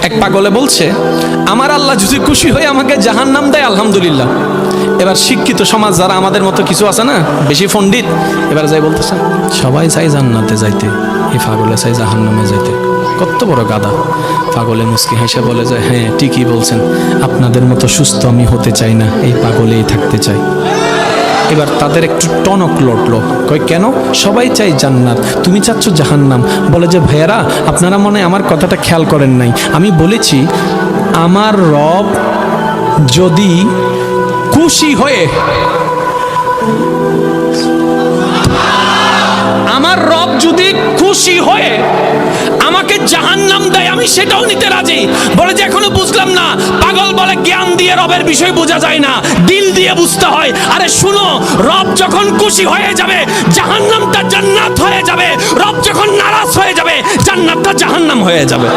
এক পাগলে বলছে, আমার আল্লাহ যদি খুশি হয়ে আমাকে জাহান্নাম দেয় আলহামদুলিল্লাহ। এবার শিক্ষিত সমাজ যারা আমাদের মতো কিছু আছে না, বেশি পণ্ডিত, এবার যাই বলতেছে সবাই চাই জান্নাতে যাইতে, এই পাগলে চাই জাহান্নামে যাইতে। কত বড় গাদা। পাগলে মুস্কি হেসে বলে যায়, হ্যাঁ ঠিকই বলছেন, আপনাদের মতো সুস্থ আমি হতে চাই না, এই পাগলেই থাকতে চাই। এবার তাদের একটু টনক লটলো, কই কেন? সবাই চাই জান্নাত, তুমি চাচ্ছ জাহান্নাম। বলে যে ভাইয়ারা, আপনারা মনে হয় আমার কথাটা খেয়াল করেন নাই, আমি বলেছি আমার রব যদি খুশি হয়ে, আমার রব যদি খুশি হয়ে আমাকে জাহান্নাম দেয় আমি সেটাও নিতে রাজি। বলে যে এখনো বুঝলাম না। পাগল বলে জ্ঞান দিয়ে রবের বিষয় বোঝা যায় না, দিল দিয়ে বুঝতে হয়। আরে শুনো, রব যখন খুশি হয়ে যাবে জাহান্নামটা জান্নাত হয়ে যাবে, রব যখন নারাজ হয়ে যাবে জান্নাতটা জাহান্নাম হয়ে যাবে।